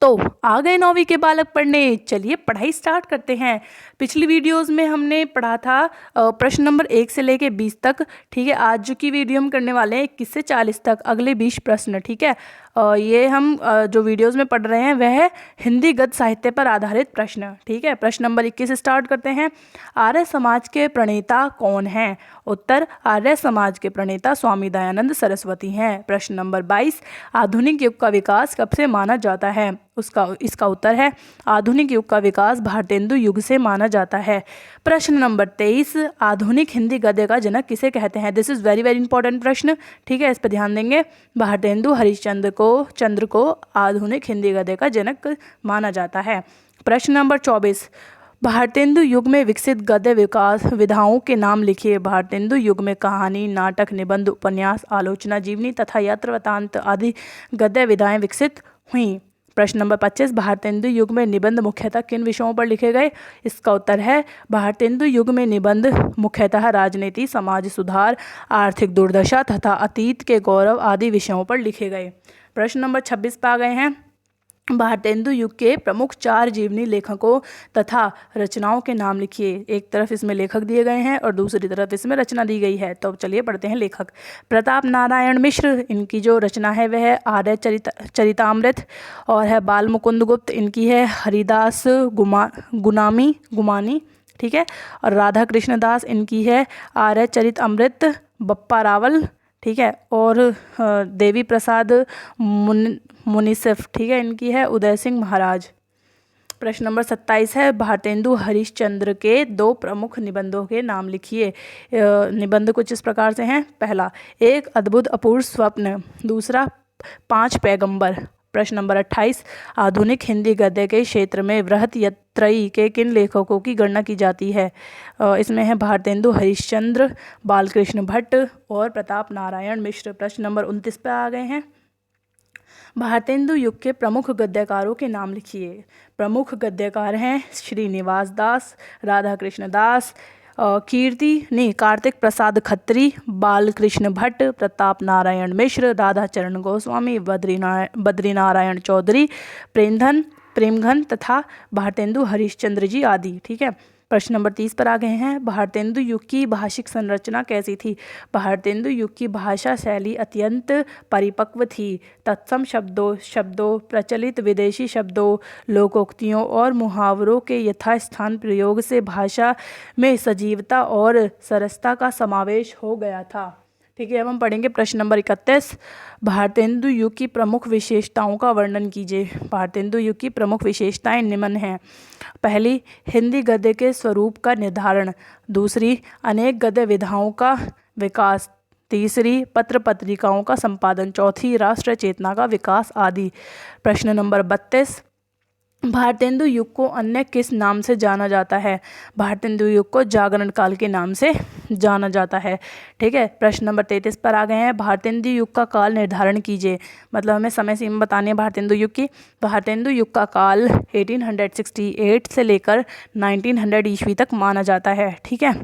तो आ गए 9वीं के बालक पढ़ने। चलिए पढ़ाई स्टार्ट करते हैं। पिछली वीडियोस में हमने पढ़ा था प्रश्न नंबर 1 से लेके 20 तक। ठीक है, आज की वीडियो हम करने वाले हैं 21 से 40 तक, अगले 20 प्रश्न। ठीक है, ये हम जो वीडियोस में पढ़ रहे हैं वह है हिंदी गद्य साहित्य पर आधारित प्रश्न। ठीक है, प्रश्न नंबर 21 से स्टार्ट करते हैं। आर्य समाज के प्रणेता कौन हैं? उत्तर, आर्य समाज के प्रणेता स्वामी दयानंद सरस्वती हैं। प्रश्न नंबर 22, आधुनिक युग का विकास कब से माना जाता है? इसका उत्तर है, आधुनिक युग का विकास भारतेंदु युग से माना जाता है। प्रश्न नंबर 23, आधुनिक हिंदी गद्य का जनक किसे कहते हैं? This is very very important प्रश्न। ठीक है, इस पर ध्यान देंगे। भारतेंदु हरिश्चंद्र को आधुनिक हिंदी गद्य का जनक माना जाता है। प्रश्न नंबर 24, भारतेंदु युग में विकसित गद्य विकास विधाओं के नाम लिखिए। भारतेंदु युग में कहानी, नाटक, निबंध, उपन्यास, आलोचना, जीवनी तथा यत्र वृत्तांत आदि गद्य विधाएं विकसित हुईं। प्रश्न नंबर 25, भारतेंदु युग में निबंध मुख्यतः किन विषयों पर लिखे गए? इसका उत्तर है, भारतेंदु युग में निबंध मुख्यतः राजनीति, समाज सुधार, आर्थिक दुर्दशा तथा अतीत के गौरव आदि विषयों पर लिखे गए। प्रश्न नंबर 26 पे आ गए हैं। भारतेंदु युग के प्रमुख 4 जीवनी लेखकों तथा रचनाओं के नाम लिखिए। एक तरफ इसमें लेखक दिए गए हैं और दूसरी तरफ इसमें रचना दी गई है। तो चलिए पढ़ते हैं लेखक। प्रताप नारायण मिश्र, इनकी जो रचना है वह है आर्य चरितामृत, और है बाल मुकुंद गुप्त, इनकी है हरिदास गुमानी। ठीक है, और राधा कृष्ण दास, इनकी है आर्य चरितमृत। बप्पा रावल, ठीक है, और देवी प्रसाद मुनिसिफ, ठीक है, इनकी है उदय सिंह महाराज। प्रश्न नंबर 27 है, भारतेंदु हरिश्चंद्र के 2 प्रमुख निबंधों के नाम लिखिए। निबंध कुछ इस प्रकार से हैं। पहला, एक अद्भुत अपूर्व स्वप्न। दूसरा, 5 पैगंबर। प्रश्न नंबर 28, आधुनिक हिंदी गद्य के क्षेत्र में बृहत्त्रयी के किन लेखकों की गणना की जाती है? इसमें है भारतेंदु हरिश्चंद्र, बालकृष्ण भट्ट और प्रताप नारायण मिश्र। प्रश्न नंबर 29 पे आ गए हैं। भारतेंदु युग के प्रमुख गद्यकारों के नाम लिखिए। प्रमुख गद्यकार हैं श्रीनिवास दास, राधा कृष्ण दास, कार्तिक प्रसाद खत्री, बालकृष्ण भट्ट, प्रताप नारायण मिश्र, राधाचरण गोस्वामी, बद्रीनारायण चौधरी, प्रेमघन तथा भारतेंदु हरिश्चंद्र जी आदि। ठीक है, प्रश्न नंबर 30 पर आ गए हैं। भारतेंदु युग की भाषिक संरचना कैसी थी? भारतेंदु युग की भाषा शैली अत्यंत परिपक्व थी। तत्सम शब्दों, प्रचलित विदेशी शब्दों, लोकोक्तियों और मुहावरों के यथास्थान प्रयोग से भाषा में सजीवता और सरसता का समावेश हो गया था। ठीक है, अब हम पढ़ेंगे प्रश्न नंबर 31, भारतेंदु युग की प्रमुख विशेषताओं का वर्णन कीजिए। भारतेंदु युग की प्रमुख विशेषताएं निम्न हैं। पहली, हिंदी गद्य के स्वरूप का निर्धारण। दूसरी, अनेक गद्य विधाओं का विकास। तीसरी, पत्र पत्रिकाओं का संपादन। चौथी, राष्ट्र चेतना का विकास आदि। प्रश्न नंबर 32, भारतेंदु युग को अन्य किस नाम से जाना जाता है? भारतेंदु युग को जागरण काल के नाम से जाना जाता है। ठीक है, प्रश्न नंबर 33 पर आ गए हैं। भारतेंदु युग का काल निर्धारण कीजिए। मतलब हमें समय सीमा बतानी है भारतेंदु युग की। भारतेंदु युग का काल 1868 से लेकर 1900 ईस्वी तक माना जाता है। ठीक है,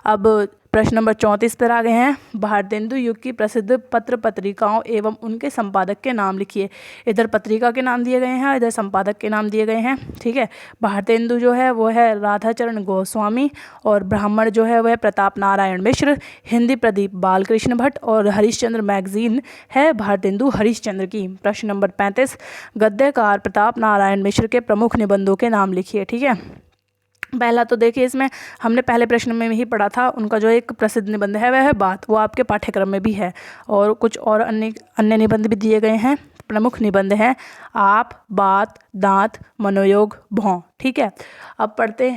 अब प्रश्न नंबर 34 पर आ गए हैं। भारतेंदु युग की प्रसिद्ध पत्र पत्रिकाओं एवं उनके संपादक के नाम लिखिए। इधर पत्रिका के नाम दिए गए हैं, इधर संपादक के नाम दिए गए हैं। ठीक है, भारतेंदु जो है वो है राधाचरण गोस्वामी, और ब्राह्मण जो है वह प्रताप नारायण मिश्र, हिंदी प्रदीप बालकृष्ण भट्ट, और हरिश्चंद्र मैगजीन है भारतेंदु हरिश्चंद्र की। प्रश्न नंबर 35, गद्यकार प्रताप नारायण मिश्र के प्रमुख निबंधों के नाम लिखिए। ठीक है, पहला तो देखिए, इसमें हमने पहले प्रश्न में ही पढ़ा था, उनका जो एक प्रसिद्ध निबंध है वह है बात, वो आपके पाठ्यक्रम में भी है, और कुछ और अन्य निबंध भी दिए गए हैं। प्रमुख निबंध हैं आप, बात, दांत, मनोयोग, भौं। ठीक है, अब पढ़ते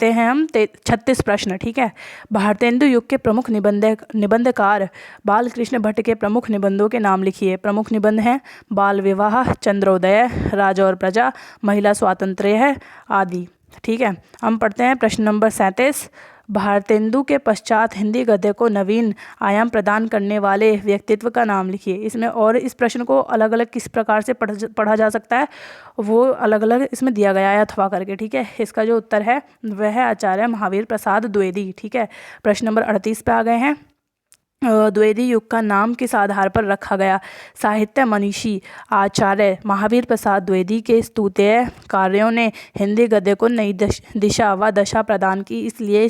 हैं हम 36 प्रश्न। ठीक है, भारतेंदु युग के प्रमुख निबंधकार बालकृष्ण भट्ट के प्रमुख निबंधों के नाम लिखिए। प्रमुख निबंध हैं बाल विवाह, चंद्रोदय, राजा और प्रजा, महिला स्वातंत्र्य है आदि। ठीक है, हम पढ़ते हैं प्रश्न नंबर 37, भारतेंदु के पश्चात हिंदी गद्य को नवीन आयाम प्रदान करने वाले व्यक्तित्व का नाम लिखिए। इसमें और इस प्रश्न को अलग अलग किस प्रकार से पढ़ा जा सकता है वो अलग अलग इसमें दिया गया है अथवा करके। ठीक है, इसका जो उत्तर है वह है आचार्य महावीर प्रसाद द्विवेदी। ठीक है, प्रश्न नंबर 38 पे आ गए हैं। द्विवेदी युग का नाम किस आधार पर रखा गया? साहित्य मनीषी आचार्य महावीर प्रसाद द्विवेदी के स्तुत्य कार्यों ने हिंदी गद्य को नई दिशा व दशा प्रदान की, इसलिए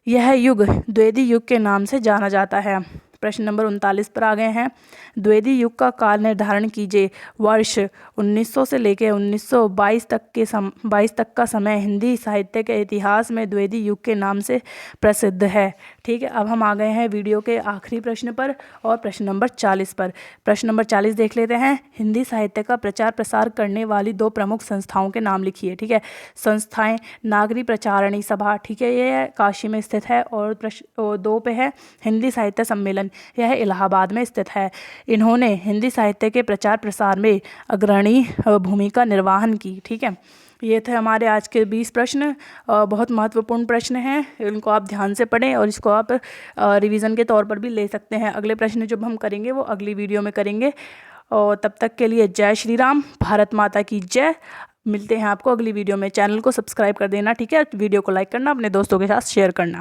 यह युग द्विवेदी युग के नाम से जाना जाता है। प्रश्न नंबर 39 पर आ गए हैं। द्विवेदी युग का काल निर्धारण कीजिए। वर्ष 1900 से लेकर 1922 तक का समय हिंदी साहित्य के इतिहास में द्विवेदी युग के नाम से प्रसिद्ध है। ठीक है, अब हम आ गए हैं वीडियो के आखिरी प्रश्न पर और प्रश्न नंबर 40 पर। प्रश्न नंबर 40 देख लेते हैं। हिंदी साहित्य का प्रचार प्रसार करने वाली 2 प्रमुख संस्थाओं के नाम लिखिए। ठीक है, संस्थाएं नागरी प्रचारणी सभा, ठीक है, ये काशी में स्थित है। और प्रश्न 2 पे है हिंदी साहित्य सम्मेलन, यह इलाहाबाद में स्थित है। इन्होंने हिंदी साहित्य के प्रचार प्रसार में अग्रणी भूमिका निर्वाहन की। ठीक है, ये थे हमारे आज के 20 प्रश्न। बहुत महत्वपूर्ण प्रश्न हैं, इनको आप ध्यान से पढ़ें और इसको आप रिवीजन के तौर पर भी ले सकते हैं। अगले प्रश्न जब हम करेंगे वो अगली वीडियो में करेंगे। और तब तक के लिए जय श्री राम, भारत माता की जय। मिलते हैं आपको अगली वीडियो में। चैनल को सब्सक्राइब कर देना, ठीक है, वीडियो को लाइक करना, अपने दोस्तों के साथ शेयर करना।